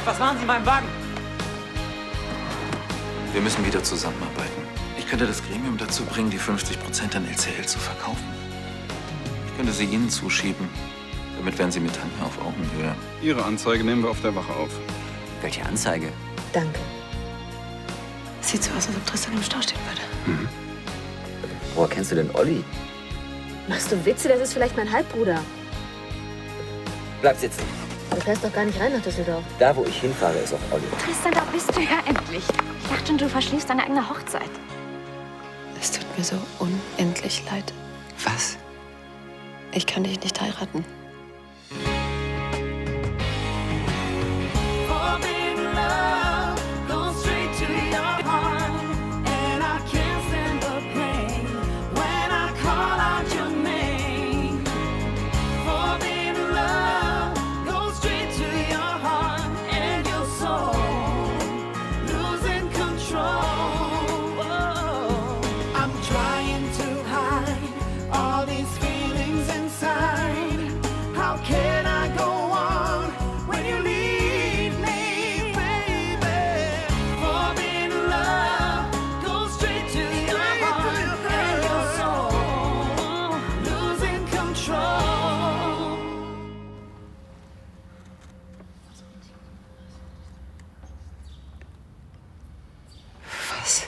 Was machen Sie in meinem Wagen? Wir müssen wieder zusammenarbeiten. Ich könnte das Gremium dazu bringen, die 50% an LCL zu verkaufen. Ich könnte sie Ihnen zuschieben. Damit wären Sie mit Tanja auf Augenhöhe. Ihre Anzeige nehmen wir auf der Wache auf. Welche Anzeige? Danke. Sieht so aus, als ob Tristan im Stau stehen würde. Mhm. Woher kennst du denn Olli? Machst du Witze? Das ist vielleicht mein Halbbruder. Bleib sitzen. Du fährst doch gar nicht rein nach Düsseldorf. Da, wo ich hinfahre, ist auch Olli. Tristan, da bist du ja endlich. Ich dachte schon, du verschließt deine eigene Hochzeit. Es tut mir so unendlich leid. Was? Ich kann dich nicht heiraten. Was?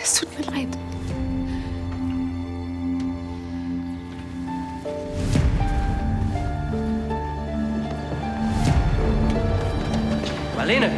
Es tut mir leid. Marlene!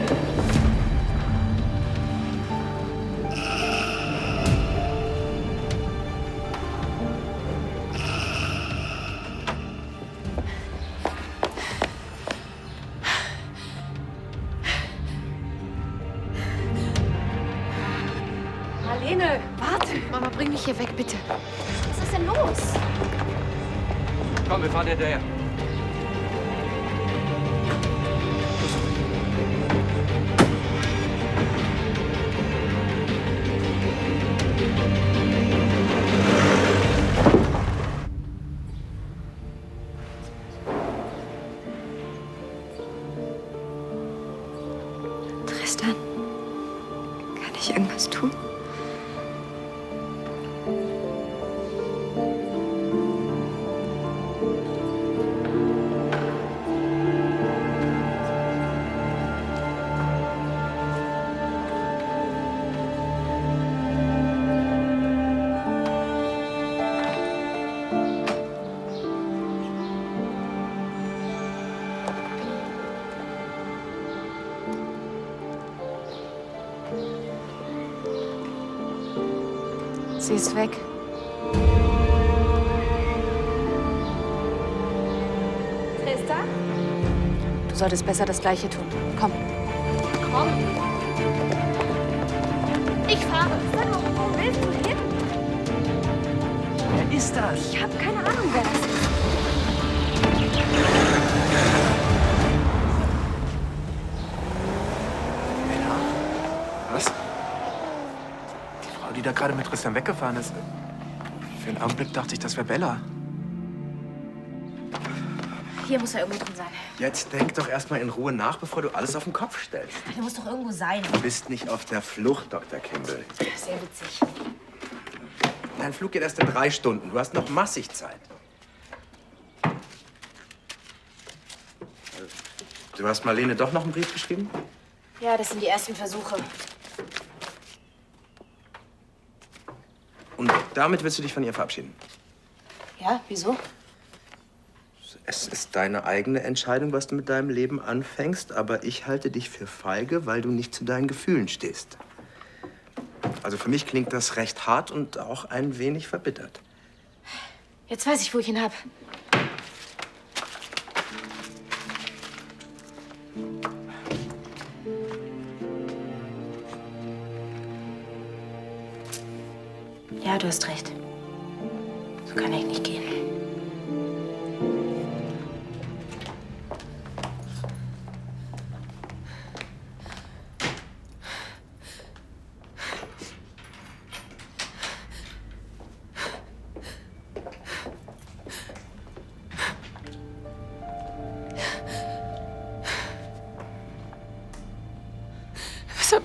Marlene, warte. Mama, bring mich hier weg, bitte. Was ist denn los? Komm, wir fahren hinterher. Tristan, kann ich irgendwas tun? Sie ist weg. Tristan? Du solltest besser das Gleiche tun. Komm. Komm. Ich fahre. Sag doch, wo willst du hin? Wer ist das? Ich habe keine Ahnung, wer das ist. Was? Die Frau, die da gerade mit Tristan weggefahren ist. Für einen Augenblick dachte ich, das wäre Bella. Hier muss er irgendwo drin sein. Jetzt denk doch erstmal in Ruhe nach, bevor du alles auf den Kopf stellst. Der muss doch irgendwo sein. Du bist nicht auf der Flucht, Dr. Kimball. Sehr witzig. Dein Flug geht erst in 3 Stunden. Du hast noch massig Zeit. Du hast Marlene doch noch einen Brief geschrieben? Ja, das sind die ersten Versuche. Und damit willst du dich von ihr verabschieden? Ja, wieso? Es ist deine eigene Entscheidung, was du mit deinem Leben anfängst, aber ich halte dich für feige, weil du nicht zu deinen Gefühlen stehst. Also für mich klingt das recht hart und auch ein wenig verbittert. Jetzt weiß ich, wo ich ihn hab. Ja, du hast recht. So kann ich nicht gehen.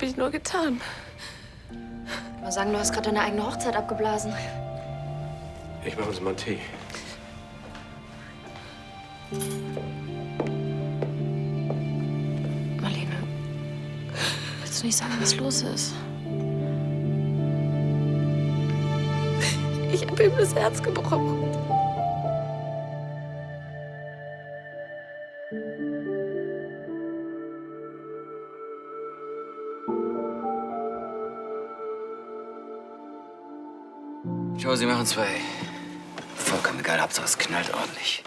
habe ich nur getan. Mal sagen, du hast gerade deine eigene Hochzeit abgeblasen. Ich mache uns mal einen Tee. Marlene, willst du nicht sagen, was los ist? Ich habe ihm das Herz gebrochen. Joe, Sie machen zwei. Vollkommen egal, Hauptsache es knallt ordentlich.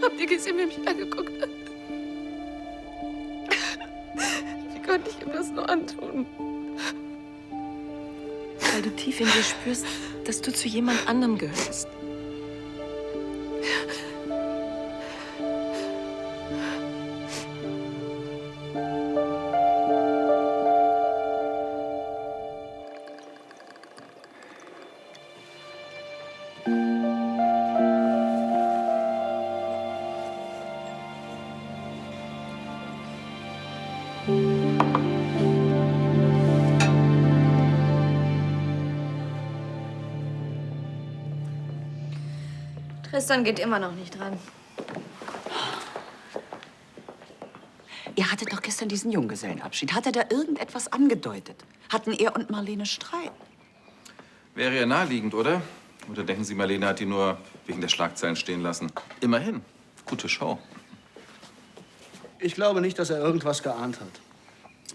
Habt ihr gesehen, wie er mich angeguckt hat? Wie konnte ich ihm das nur antun? Weil du tief in dir spürst, dass du zu jemand anderem gehörst. Tristan geht immer noch nicht dran. Ihr hattet doch gestern diesen Junggesellenabschied. Hat er da irgendetwas angedeutet? Hatten er und Marlene Streit? Wäre ja naheliegend, oder? Oder denken Sie, Marlene hat die nur wegen der Schlagzeilen stehen lassen? Immerhin. Gute Show. Ich glaube nicht, dass er irgendwas geahnt hat.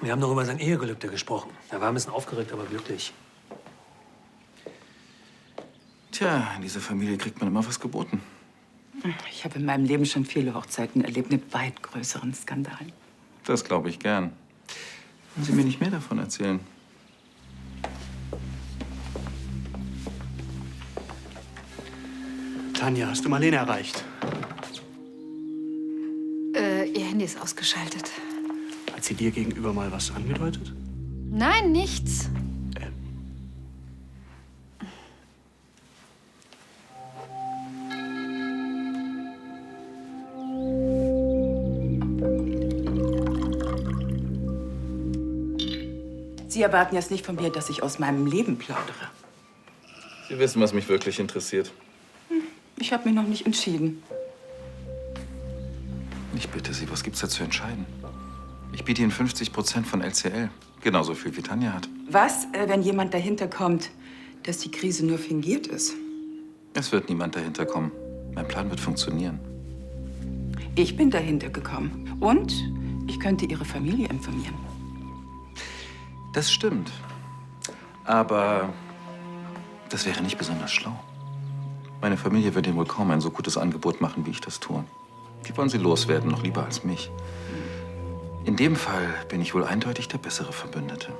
Wir haben noch über sein Ehegelübde gesprochen. Er war ein bisschen aufgeregt, aber glücklich. Tja, in dieser Familie kriegt man immer was geboten. Ich habe in meinem Leben schon viele Hochzeiten erlebt mit weit größeren Skandalen. Das glaube ich gern. Wollen Sie mir nicht mehr davon erzählen? Tanja, hast du Marlene erreicht? Ihr Handy ist ausgeschaltet. Hat sie dir gegenüber mal was angedeutet? Nein, nichts. Sie erwarten jetzt nicht von mir, dass ich aus meinem Leben plaudere. Sie wissen, was mich wirklich interessiert. Ich habe mich noch nicht entschieden. Ich bitte Sie, was gibt's da zu entscheiden? Ich biete Ihnen 50% von LCL. Genauso viel wie Tanja hat. Was, wenn jemand dahinter kommt, dass die Krise nur fingiert ist? Es wird niemand dahinter kommen. Mein Plan wird funktionieren. Ich bin dahinter gekommen. Und ich könnte Ihre Familie informieren. Das stimmt. Aber das wäre nicht besonders schlau. Meine Familie wird Ihnen wohl kaum ein so gutes Angebot machen, wie ich das tue. Die wollen Sie loswerden, noch lieber als mich. In dem Fall bin ich wohl eindeutig der bessere Verbündete.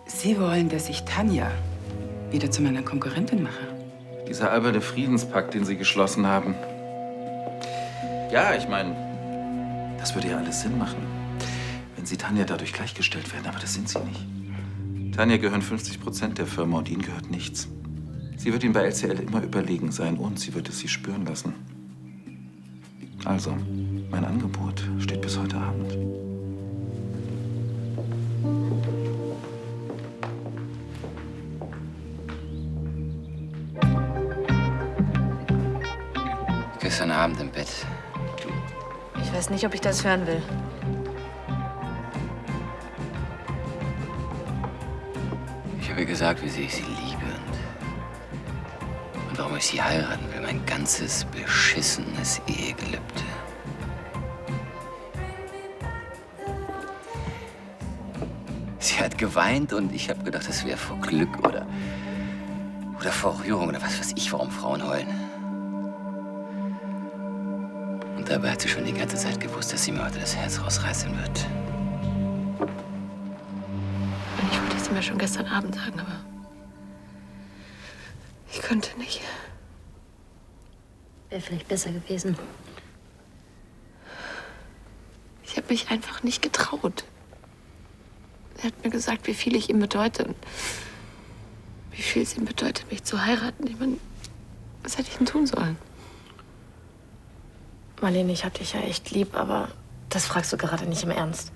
Sie wollen, dass ich Tanja wieder zu meiner Konkurrentin mache? Dieser alberne Friedenspakt, den Sie geschlossen haben. Ja, ich meine, das würde ja alles Sinn machen, wenn Sie Tanja dadurch gleichgestellt werden. Aber das sind Sie nicht. Tanja gehören 50% der Firma und Ihnen gehört nichts. Sie wird Ihnen bei LCL immer überlegen sein und sie wird es Sie spüren lassen. Also, mein Angebot steht bis heute Abend. Gestern Abend im Bett. Ich weiß nicht, ob ich das hören will. Ich habe ihr gesagt, wie sehr ich sie liebe und warum ich sie heiraten will. Mein ganzes beschissenes Ehegelübde. Sie hat geweint und ich habe gedacht, das wäre vor Glück oder vor Rührung oder was weiß ich, warum Frauen heulen. Und dabei hat sie schon die ganze Zeit gewusst, dass sie mir heute das Herz rausreißen wird. Ich wollte es mir schon gestern Abend sagen, aber ich konnte nicht. Wäre vielleicht besser gewesen. habe mich einfach nicht getraut. Er hat mir gesagt, wie viel ich ihm bedeute und wie viel es ihm bedeutet, mich zu heiraten. Ich meine, was hätte ich denn tun sollen? Marlene, ich hab dich ja echt lieb, aber das fragst du gerade nicht im Ernst.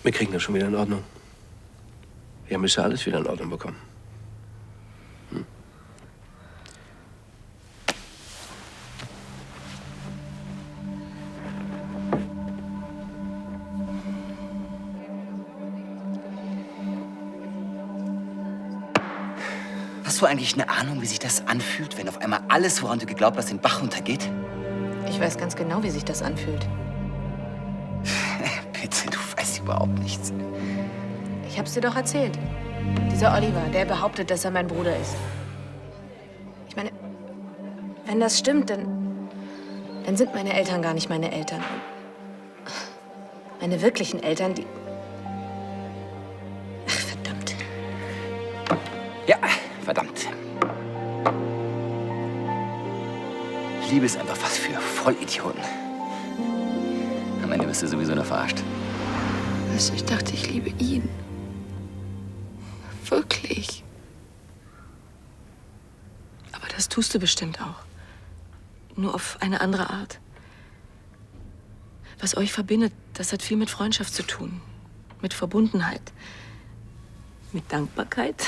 Wir kriegen das schon wieder in Ordnung. Wir müssen alles wieder in Ordnung bekommen. Hast du eigentlich eine Ahnung, wie sich das anfühlt, wenn auf einmal alles, woran du geglaubt hast, den Bach runtergeht? Ich weiß ganz genau, wie sich das anfühlt. Bitte, du weißt überhaupt nichts. Ich hab's dir doch erzählt. Dieser Oliver, der behauptet, dass er mein Bruder ist. Ich meine, wenn das stimmt, dann sind meine Eltern gar nicht meine Eltern. Meine wirklichen Eltern, die... Ach, verdammt. Ja, verdammt. Liebe ist einfach was für Vollidioten. Am Ende wirst du sowieso nur verarscht. Weißt du, ich dachte, ich liebe ihn. Wirklich. Aber das tust du bestimmt auch. Nur auf eine andere Art. Was euch verbindet, das hat viel mit Freundschaft zu tun. Mit Verbundenheit. Mit Dankbarkeit.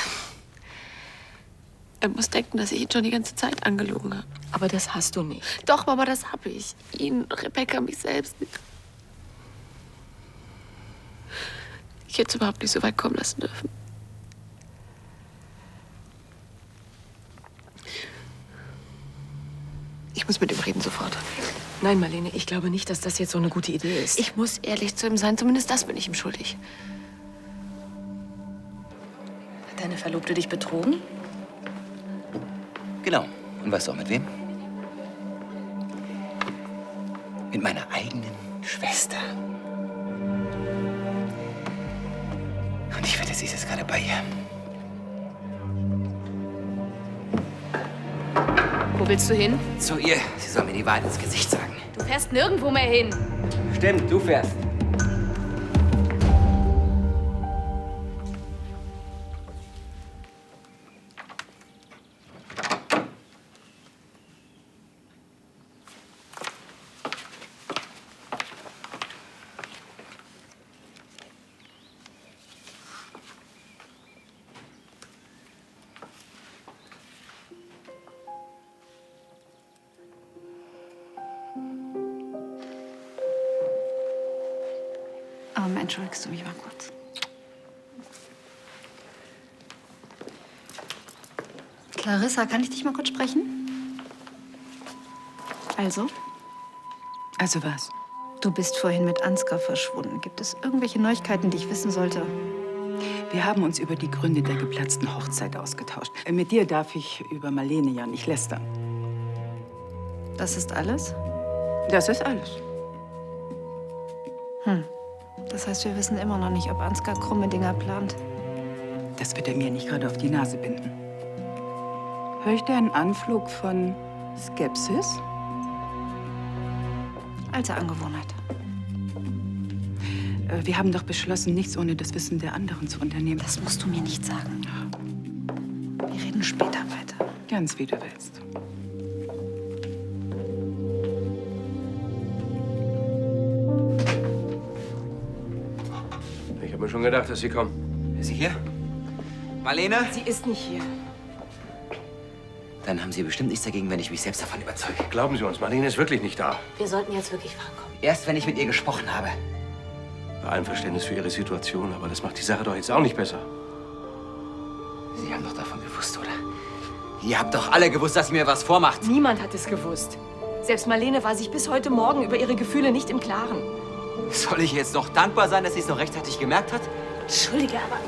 Er muss denken, dass ich ihn schon die ganze Zeit angelogen habe. Aber das hast du nicht. Doch, Mama, das habe ich. Ihn, Rebecca, mich selbst nicht. Ich hätte es überhaupt nicht so weit kommen lassen dürfen. Ich muss mit ihm reden, sofort. Nein, Marlene, ich glaube nicht, dass das jetzt so eine gute Idee ist. Ich muss ehrlich zu ihm sein. Zumindest das bin ich ihm schuldig. Hat deine Verlobte dich betrogen? Genau. Und weißt du auch mit wem? Mit meiner eigenen Schwester. Und ich wette, sie ist jetzt gerade bei ihr. Wo willst du hin? Zu ihr. Sie soll mir die Wahrheit ins Gesicht sagen. Du fährst nirgendwo mehr hin. Stimmt, du fährst. Entschuldigst du mich mal kurz? Clarissa, kann ich dich mal kurz sprechen? Also? Also was? Du bist vorhin mit Ansgar verschwunden. Gibt es irgendwelche Neuigkeiten, die ich wissen sollte? Wir haben uns über die Gründe der geplatzten Hochzeit ausgetauscht. Mit dir darf ich über Marlene ja nicht lästern. Das ist alles? Das ist alles. Das heißt, wir wissen immer noch nicht, ob Ansgar krumme Dinger plant. Das wird er mir nicht gerade auf die Nase binden. Hör ich da einen Anflug von Skepsis? Alte Angewohnheit. Wir haben doch beschlossen, nichts ohne das Wissen der anderen zu unternehmen. Das musst du mir nicht sagen. Wir reden später weiter. Ganz wie du willst. Ich habe mir schon gedacht, dass Sie kommen. Ist sie hier? Marlene? Sie ist nicht hier. Dann haben Sie bestimmt nichts dagegen, wenn ich mich selbst davon überzeuge. Glauben Sie uns, Marlene ist wirklich nicht da. Wir sollten jetzt wirklich vorankommen. Erst, wenn ich mit ihr gesprochen habe. Bei allem Verständnis für Ihre Situation, aber das macht die Sache doch jetzt auch nicht besser. Sie haben doch davon gewusst, oder? Ihr habt doch alle gewusst, dass sie mir was vormacht. Niemand hat es gewusst. Selbst Marlene war sich bis heute Morgen über ihre Gefühle nicht im Klaren. Soll ich jetzt noch dankbar sein, dass sie es noch rechtzeitig gemerkt hat? Entschuldige, aber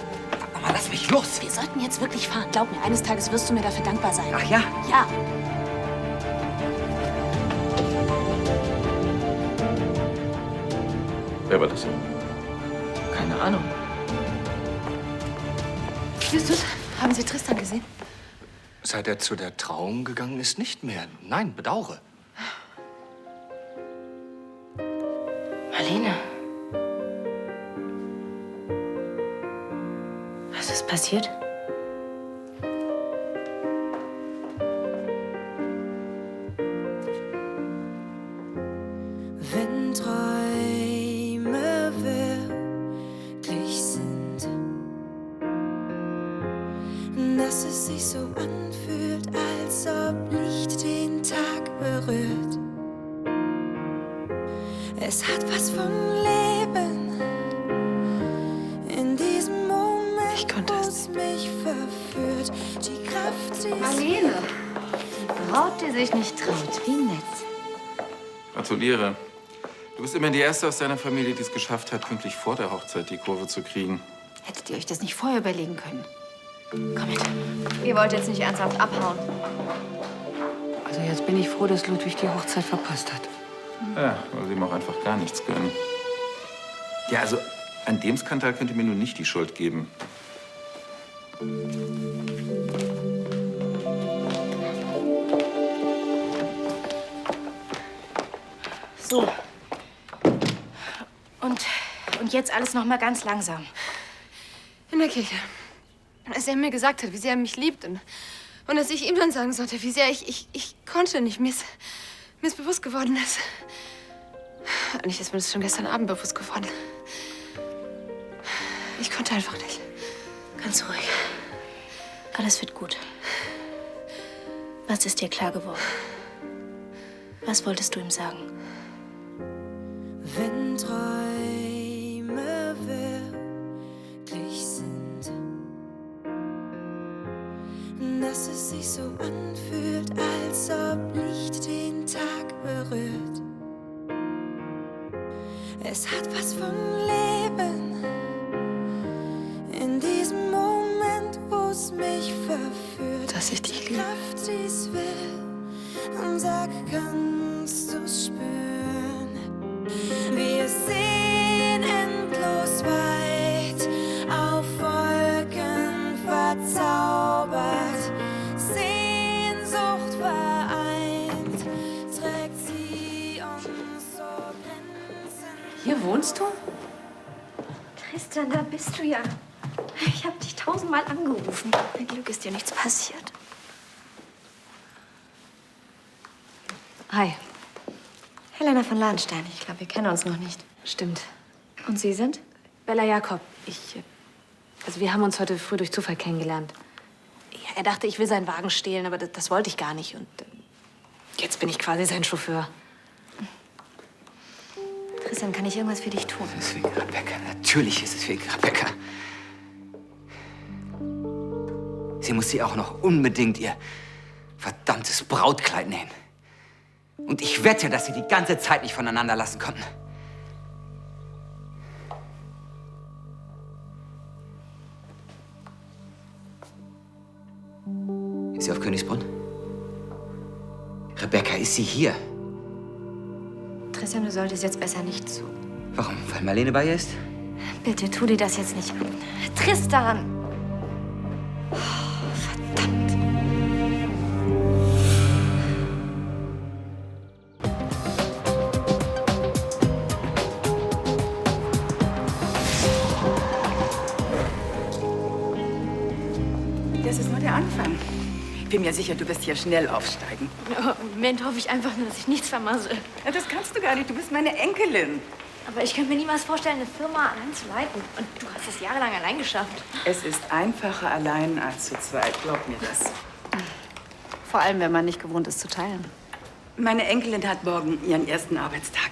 Mama, lass mich los! wir sollten jetzt wirklich fahren. Glaub mir, eines Tages wirst du mir dafür dankbar sein. Ach ja? Ja. Wer war das denn? Keine Ahnung. Justus, haben Sie Tristan gesehen? Seit er zu der Trauung gegangen ist, nicht mehr. Nein, bedauere. Marlene. Was ist passiert? Wenn Träume wirklich sind, dass es sich so anfühlt, als ob Licht den Tag berührt. Es hat was vom Leben in diesem Moment, wo es mich verführt. Die Kraft, die Marlene, die Braut, die sich nicht traut. Wie nett. Gratuliere. Du bist immerhin die Erste aus deiner Familie, die es geschafft hat, pünktlich vor der Hochzeit die Kurve zu kriegen. Hättet ihr euch das nicht vorher überlegen können? Komm mit. Ihr wollt jetzt nicht ernsthaft abhauen. Also jetzt bin ich froh, dass Ludwig die Hochzeit verpasst hat. Ja, weil sie ihm auch einfach gar nichts gönnen. Ja, also an dem Skandal könnt ihr mir nun nicht die Schuld geben. So. Und jetzt alles noch mal ganz langsam. In der Kirche. Als er mir gesagt hat, wie sehr er mich liebt und dass ich ihm dann sagen sollte, wie sehr ich konnte nicht. Mir ist bewusst geworden, dass... Eigentlich ist mir das schon gestern Abend bewusst geworden. Ich konnte einfach nicht. Ganz ruhig. Alles wird gut. Was ist dir klar geworden? Was wolltest du ihm sagen? Wenn Träume wirklich sind, dass es sich so anfühlt, als ob Licht den Tag berührt. Es hat was vom Leben in diesem Moment, wo es mich verführt. Dass ich dich liebe. Die Kraft, die's will, und sag, kannst du's spüren? Wir sehen endlos weit, auf Wolken verzaubert. Sehnsucht vereint, trägt sie uns so Grenzen. Hier wohnst du? Tristan, da bist du ja. Ich habe dich 1000-mal angerufen. Ein Glück ist dir nichts passiert. Hi. Helena von Lahnstein. Ich glaube, wir kennen uns noch nicht. Stimmt. Und Sie sind? Bella Jakob. Also wir haben uns heute früh durch Zufall kennengelernt. Ja, er dachte, ich will seinen Wagen stehlen, aber das wollte ich gar nicht. Und jetzt bin ich quasi sein Chauffeur. Tristan, kann ich irgendwas für dich tun? Das ist wegen Rebecca. Natürlich ist es wegen Rebecca. Sie muss sie auch noch unbedingt ihr verdammtes Brautkleid nähen. Und ich wette, dass sie die ganze Zeit nicht voneinander lassen konnten. Ist sie auf Königsbrunn? Rebecca, ist sie hier? Tristan, du solltest jetzt besser nicht zu. Warum? Weil Marlene bei ihr ist? Bitte, tu dir das jetzt nicht an. Tristan! Das ist nur der Anfang. Ich bin mir sicher, du wirst hier schnell aufsteigen. Im Moment hoffe ich einfach nur, dass ich nichts vermasse. Ja, das kannst du gar nicht. Du bist meine Enkelin. Aber ich könnte mir niemals vorstellen, eine Firma allein zu leiten. Und du hast es jahrelang allein geschafft. Es ist einfacher allein als zu zweit. Glaub mir das. Vor allem, wenn man nicht gewohnt ist zu teilen. Meine Enkelin hat morgen ihren ersten Arbeitstag.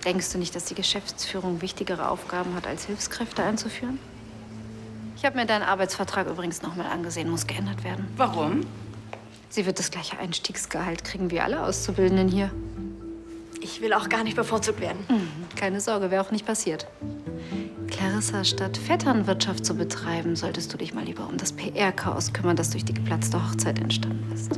Denkst du nicht, dass die Geschäftsführung wichtigere Aufgaben hat, als Hilfskräfte einzuführen? Ich habe mir deinen Arbeitsvertrag übrigens noch mal angesehen. Muss geändert werden. Warum? Sie wird das gleiche Einstiegsgehalt kriegen wie alle Auszubildenden hier. Ich will auch gar nicht bevorzugt werden. Keine Sorge, wäre auch nicht passiert. Clarissa, statt Vetternwirtschaft zu betreiben, solltest du dich mal lieber um das PR-Chaos kümmern, das durch die geplatzte Hochzeit entstanden ist.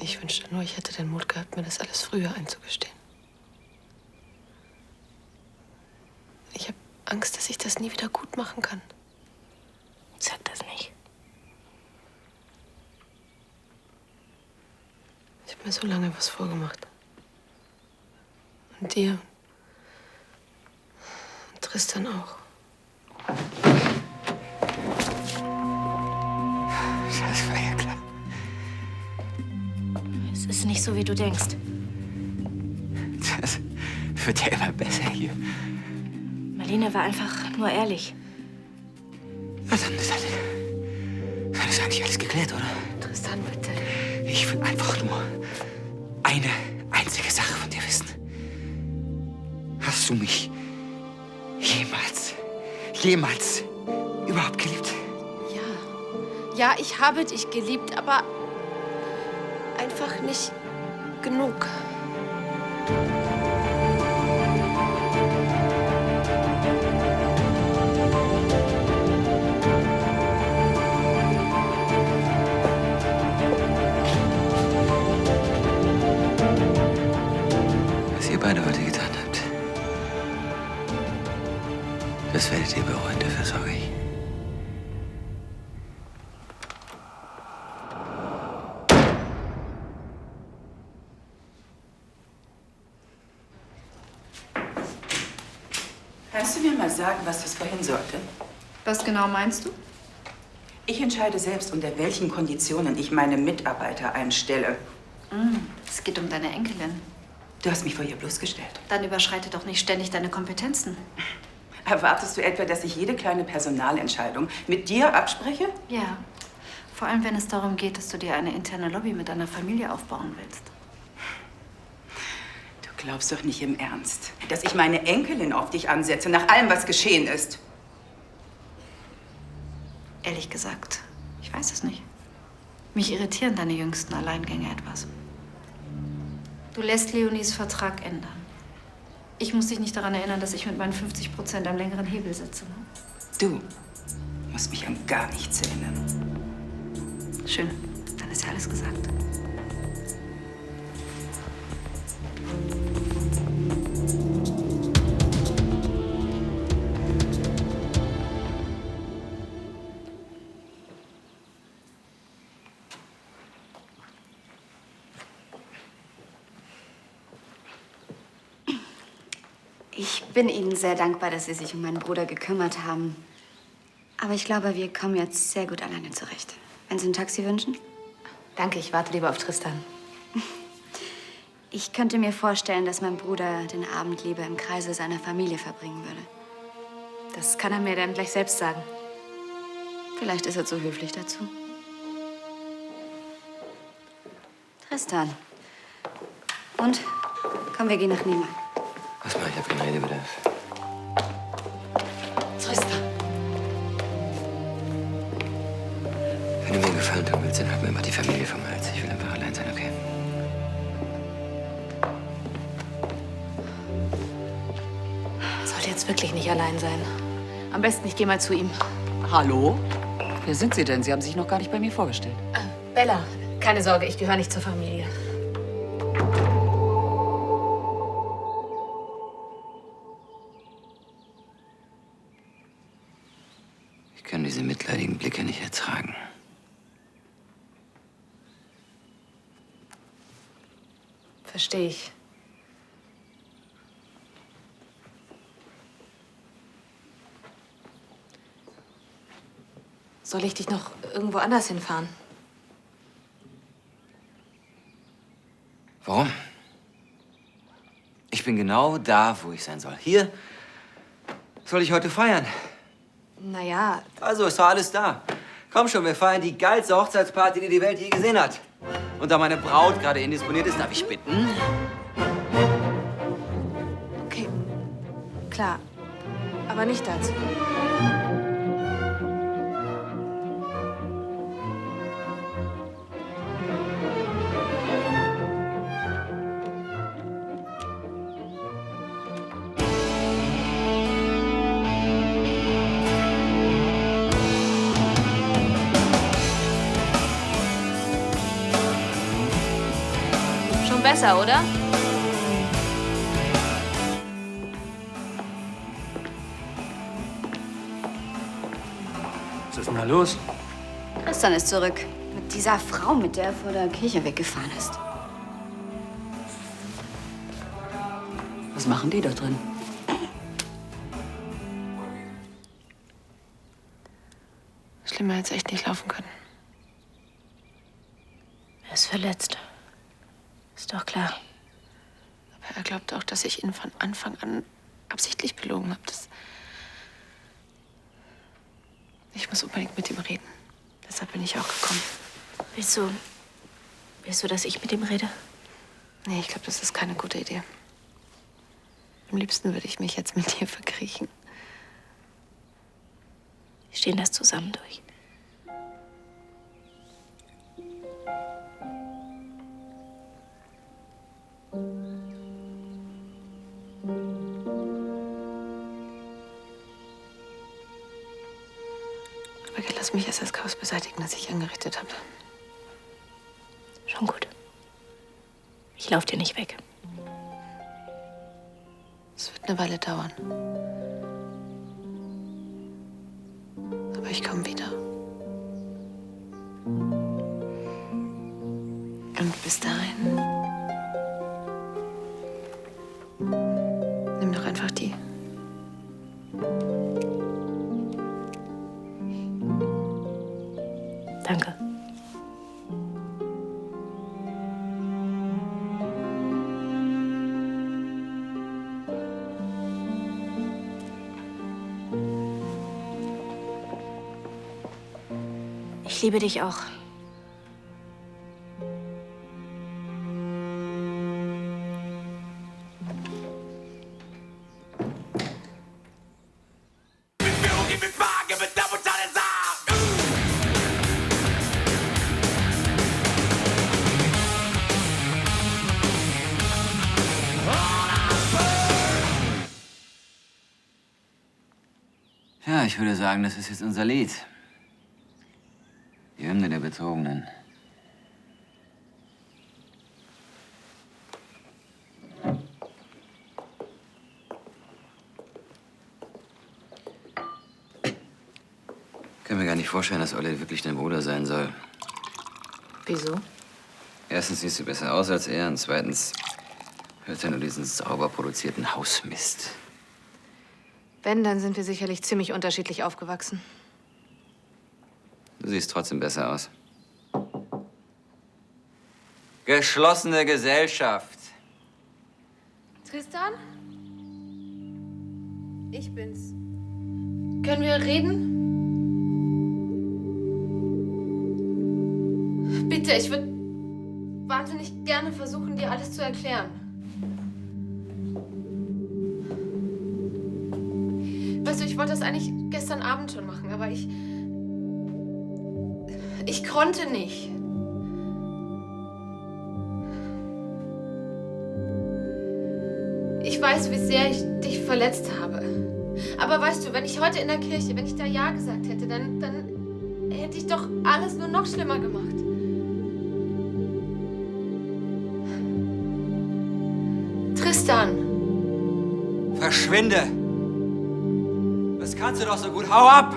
Ich wünschte nur, ich hätte den Mut gehabt, mir das alles früher einzugestehen. Angst, dass ich das nie wieder gut machen kann. Sag das nicht. Ich habe mir so lange was vorgemacht. Und dir. Und Tristan auch. Das war ja klar. Es ist nicht so, wie du denkst. Das wird ja immer besser hier. Marlene war einfach nur ehrlich. Was dann ist eigentlich alles geklärt, oder? Tristan, bitte. Ich will einfach nur eine einzige Sache von dir wissen. Hast du mich jemals überhaupt geliebt? Ja, ich habe dich geliebt, aber einfach nicht genug. Was ihr beide heute getan habt, das werdet ihr bereuen, dafür sorge ich. Kannst du mir mal sagen, was das vorhin sollte? Was genau meinst du? Ich entscheide selbst, unter welchen Konditionen ich meine Mitarbeiter einstelle. Es geht um deine Enkelin. Du hast mich vor ihr bloßgestellt. Dann überschreite doch nicht ständig deine Kompetenzen. Erwartest du etwa, dass ich jede kleine Personalentscheidung mit dir abspreche? Ja. Vor allem, wenn es darum geht, dass du dir eine interne Lobby mit deiner Familie aufbauen willst. Du glaubst doch nicht im Ernst, dass ich meine Enkelin auf dich ansetze, nach allem, was geschehen ist. Ehrlich gesagt, ich weiß es nicht. Mich irritieren deine jüngsten Alleingänge etwas. Du lässt Leonies Vertrag ändern. Ich muss dich nicht daran erinnern, dass ich mit meinen 50% am längeren Hebel sitze. Ne? Du musst mich an gar nichts erinnern. Schön, dann ist ja alles gesagt. Ich bin Ihnen sehr dankbar, dass Sie sich um meinen Bruder gekümmert haben. Aber ich glaube, wir kommen jetzt sehr gut alleine zurecht. Wenn Sie ein Taxi wünschen? Danke, ich warte lieber auf Tristan. Ich könnte mir vorstellen, dass mein Bruder den Abend lieber im Kreise seiner Familie verbringen würde. Das kann er mir dann gleich selbst sagen. Vielleicht ist er zu höflich dazu. Tristan. Und? Komm, wir gehen nach Niemann. Was mach ich? Ich hab keinen Redebedarf. Tristan. Wenn du mir einen Gefallen tun willst, dann halt mir immer die Familie vom Hals. Ich will einfach allein sein, okay? Sollte jetzt wirklich nicht allein sein. Am besten, ich gehe mal zu ihm. Hallo? Wer sind Sie denn? Sie haben sich noch gar nicht bei mir vorgestellt. Bella, keine Sorge, ich gehöre nicht zur Familie. Ich kann diese mitleidigen Blicke nicht ertragen. Verstehe ich. Soll ich dich noch irgendwo anders hinfahren? Warum? Ich bin genau da, wo ich sein soll. Hier soll ich heute feiern. Naja, Also, ist doch alles da. Komm schon, wir feiern die geilste Hochzeitsparty, die die Welt je gesehen hat. Und da meine Braut gerade indisponiert ist, darf ich bitten? okay. Klar. Aber nicht dazu. Schon besser, oder? los? Tristan ist zurück. Mit dieser Frau, mit der er vor der Kirche weggefahren ist. Was machen die da drin? Schlimmer hätte es echt nicht laufen können. Er ist verletzt. Ist doch klar. Aber er glaubt auch, dass ich ihn von Anfang an absichtlich belogen habe. Ich muss unbedingt mit ihm reden. Deshalb bin ich auch gekommen. Willst du, dass ich mit ihm rede? Nee, ich glaube, das ist keine gute Idee. Am liebsten würde ich mich jetzt mit dir verkriechen. Wir stehen das zusammen durch. Aber lass mich erst das Chaos beseitigen, das ich angerichtet habe. Schon gut. Ich lauf dir nicht weg. Es wird eine Weile dauern. Aber ich komme wieder. Und bis dahin nimm doch einfach die. Danke. Ich liebe dich auch. Ja, ich würde sagen, das ist jetzt unser Lied. Die Hymne der Betrogenen. Ich kann mir gar nicht vorstellen, dass Olle wirklich dein Bruder sein soll. Wieso? Erstens siehst du besser aus als er und zweitens hört er nur diesen sauber produzierten Hausmist. Wenn, dann sind wir sicherlich ziemlich unterschiedlich aufgewachsen. Du siehst trotzdem besser aus. Geschlossene Gesellschaft. Tristan? Ich bin's. Können wir reden? Bitte, ich würde wahnsinnig gerne versuchen, dir alles zu erklären. Weißt du, ich wollte das eigentlich gestern Abend schon machen, aber ich konnte nicht. Ich weiß, wie sehr ich dich verletzt habe. Aber weißt du, wenn ich heute in der Kirche, wenn ich da Ja gesagt hätte, dann hätte ich doch alles nur noch schlimmer gemacht. Tristan! Verschwinde! Das kannst du doch so gut. Hau ab!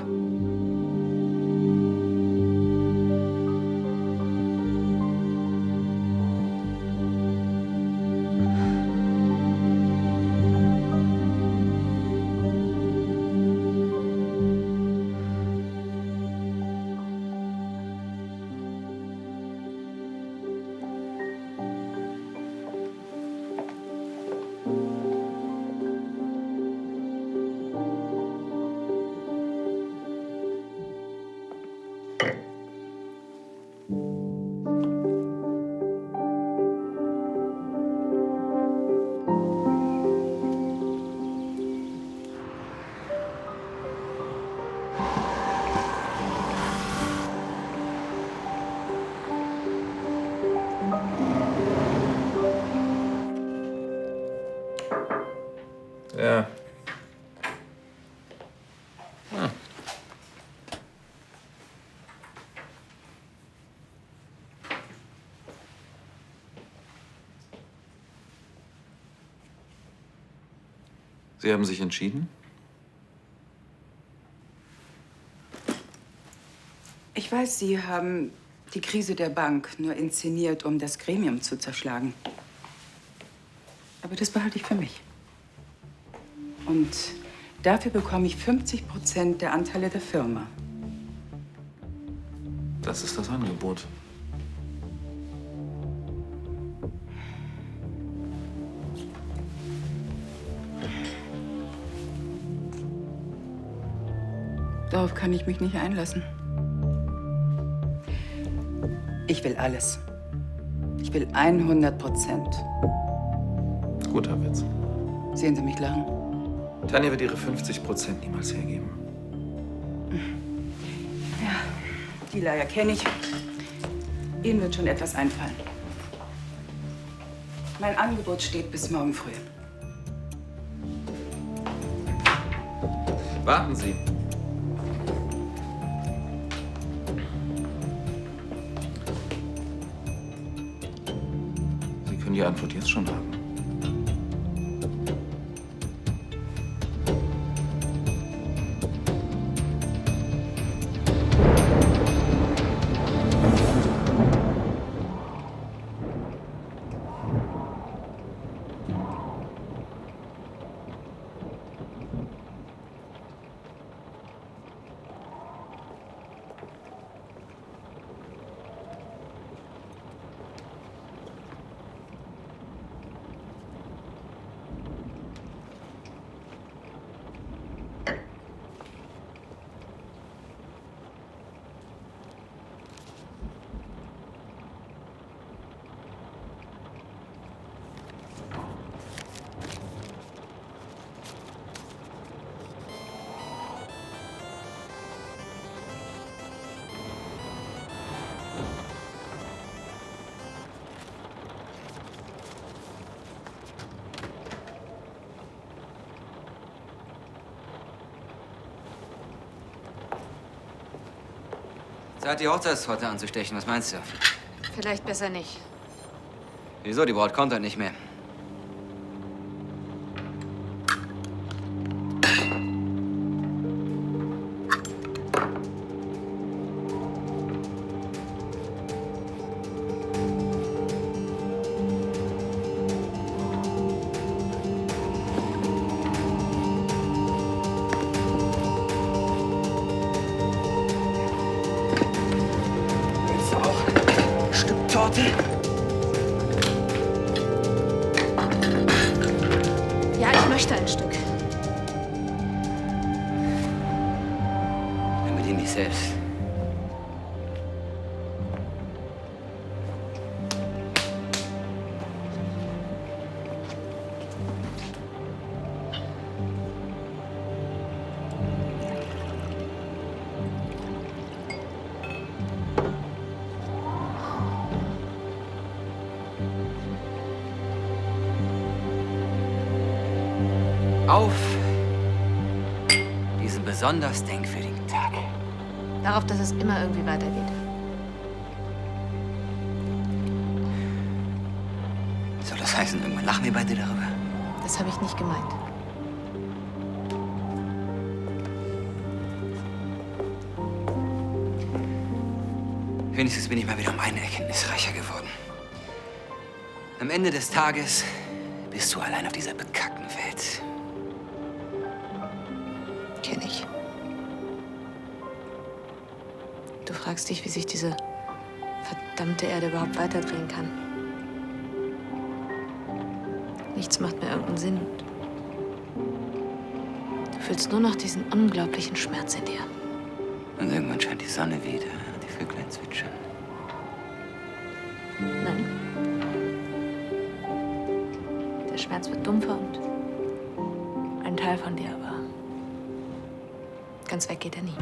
Ja. Sie haben sich entschieden? Ich weiß, Sie haben die Krise der Bank nur inszeniert, um das Gremium zu zerschlagen. Aber das behalte ich für mich. Und dafür bekomme ich 50% der Anteile der Firma. Das ist das Angebot. Darauf kann ich mich nicht einlassen. Ich will alles. Ich will 100%. Guter Witz. Sehen Sie mich lachen? Tanja wird ihre 50% niemals hergeben. Ja, die Leier kenne ich. Ihnen wird schon etwas einfallen. Mein Angebot steht bis morgen früh. Warten Sie. Sie können die Antwort jetzt schon haben. Zeit, die Hochzeitstorte anzustechen. Was meinst du? Vielleicht besser nicht. Wieso? Die Braut kommt halt nicht mehr. Ja, ich möchte ein Stück. Dann bedien dich selbst. Auf diesen besonders denkwürdigen Tag. Darauf, dass es immer irgendwie weitergeht. Soll das heißen, irgendwann lachen wir beide darüber? Das habe ich nicht gemeint. Wenigstens bin ich mal wieder um eine Erkenntnis reicher geworden. Am Ende des Tages bist du allein auf dieser bekackten Welt. Kenn ich. Du fragst dich, wie sich diese verdammte Erde überhaupt weiterdrehen kann. Nichts macht mehr irgendeinen Sinn. Du fühlst nur noch diesen unglaublichen Schmerz in dir. Und irgendwann scheint die Sonne wieder und die Vöglein zwitschern. Nein. Der Schmerz wird dumpfer und ein Teil von dir, aber ganz weg geht er nie.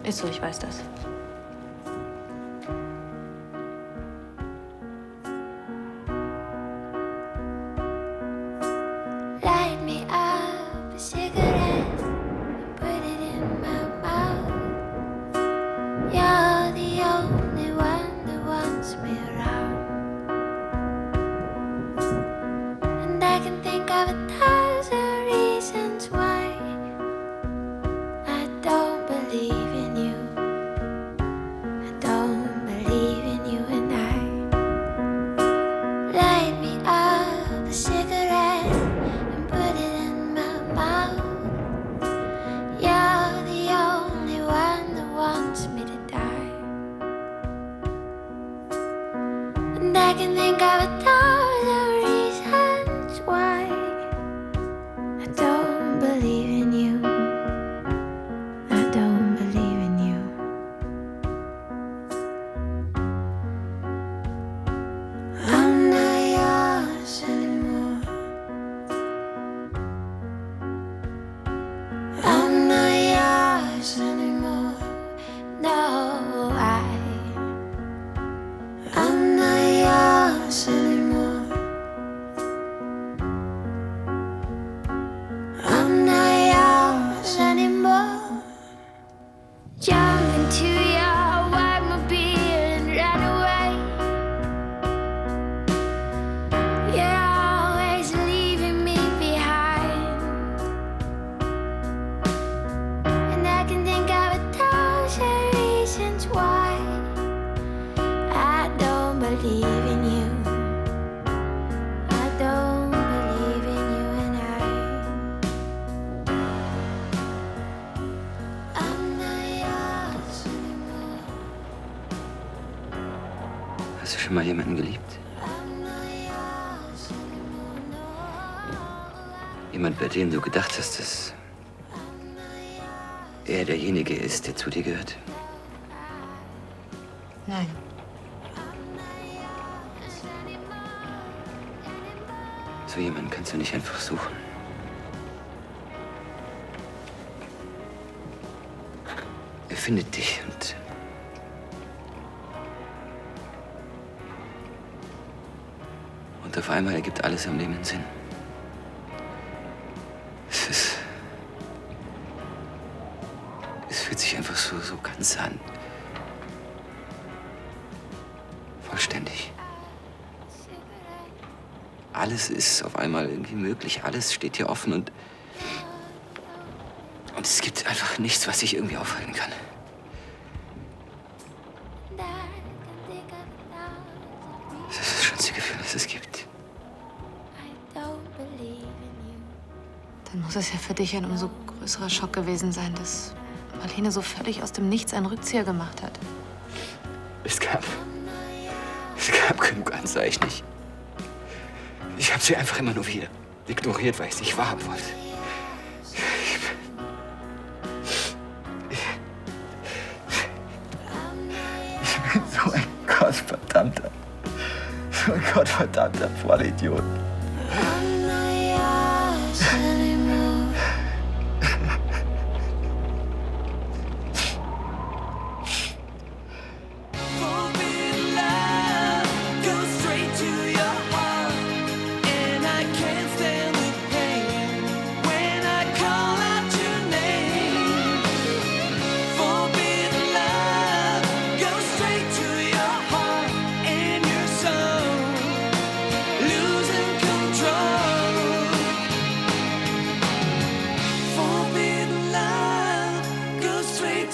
Ist so, ich weiß das. Light me up a cigarette and put it in my mouth. You're the only one that wants me around. And I can think of 1,000 reasons why Hast du schon mal jemanden geliebt? Jemand, bei dem du gedacht hast, dass er derjenige ist, der zu dir gehört? Nein. So jemanden kannst du nicht einfach suchen. Er findet dich und auf einmal ergibt alles im Leben Sinn. Es fühlt sich einfach so ganz an. Vollständig. Alles ist auf einmal irgendwie möglich. Alles steht dir offen und es gibt einfach nichts, was dich irgendwie aufhalten kann. Das ist das schönste Gefühl, das es gibt. Dann muss es ja für dich ein umso größerer Schock gewesen sein, dass Marlene so völlig aus dem Nichts einen Rückzieher gemacht hat. Es gab genug Anzeichen. Ich habe sie einfach immer nur wieder ignoriert, weil ich es nicht wahrhaben wollte. Ich bin so ein gottverdammter Vollidiot.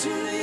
To